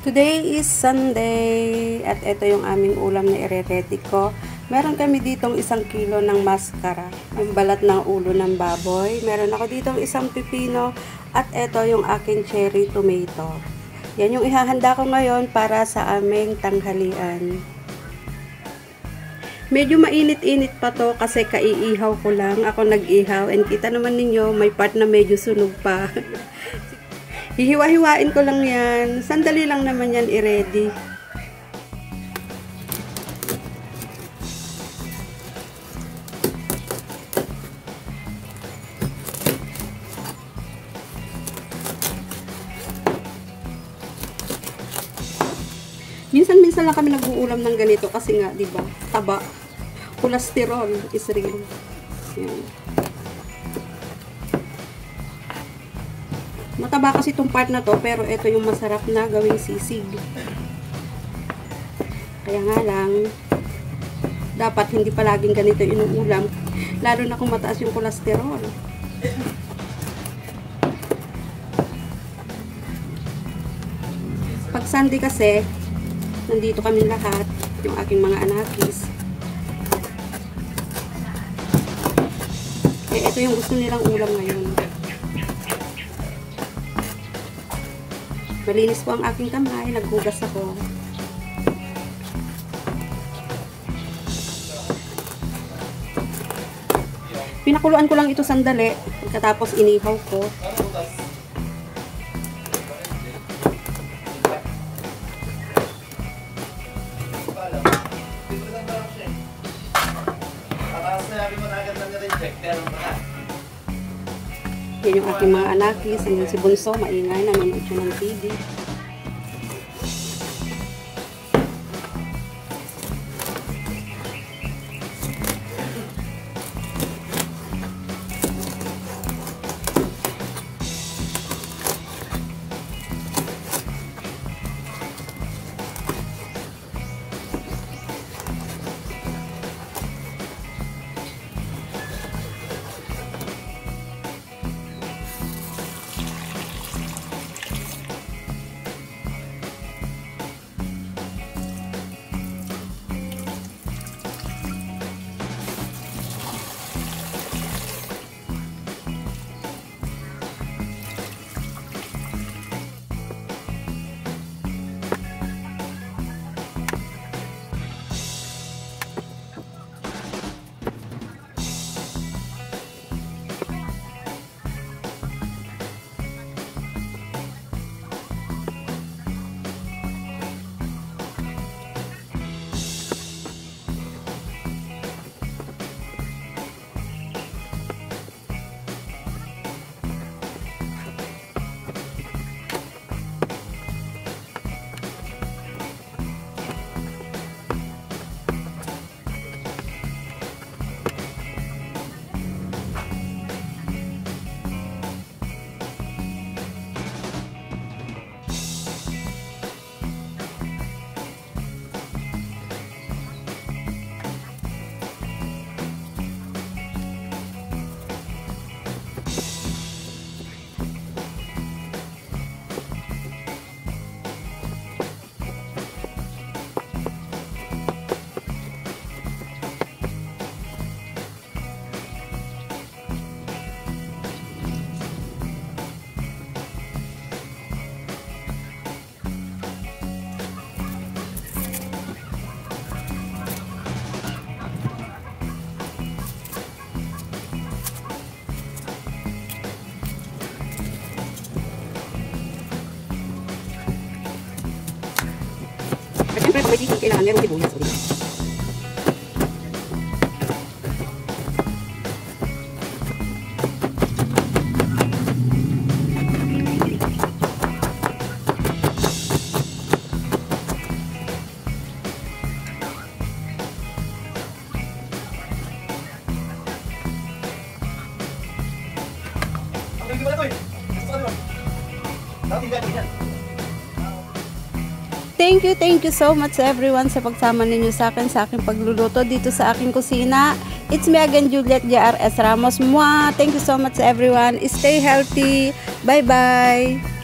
Today is Sunday at ito yung aming ulam na ire-ready ko. Meron kami ditong 1 kilo ng mascara, yung balat ng ulo ng baboy. Meron ako ditong 1 pipino at ito yung aking cherry tomato. Yan yung ihahanda ko ngayon para sa aming tanghalian. Medyo mainit-init pa to kasi kaiihaw ko lang. Ako nag-ihaw and kita naman ninyo may part na medyo sunog pa. Hihiwa-hiwain ko lang yan. Sandali lang naman yan i-ready. Minsan-minsan lang kami nag-uulam ng ganito kasi nga, 'di ba? Taba. Cholesterol is real. Yan. Mataba kasi itong part na to, pero ito yung masarap na gawing sisig. Kaya nga lang, dapat hindi palaging ganito inuulam. Lalo na kung mataas yung cholesterol. Pag Sunday kasi, nandito kami lahat, yung aking mga anakis. Eh, ito yung gusto nilang ulam ngayon. Malinis po ang aking kamay, naghugas ako. Pinakuluan ko lang ito sandali, pagkatapos inihaw ko. Yan yung aking mga anakis. Si Bunso, maingay, nanonood siya ng TV. At syempre, pag may sisig, kailangan meron sibuyas. Thank you so much everyone sa pagsama ninyo sa aking pagluluto dito sa aking kusina. It's me again, Juliet JRS Ramos. Mwah! Thank you so much everyone. Stay healthy. Bye-bye!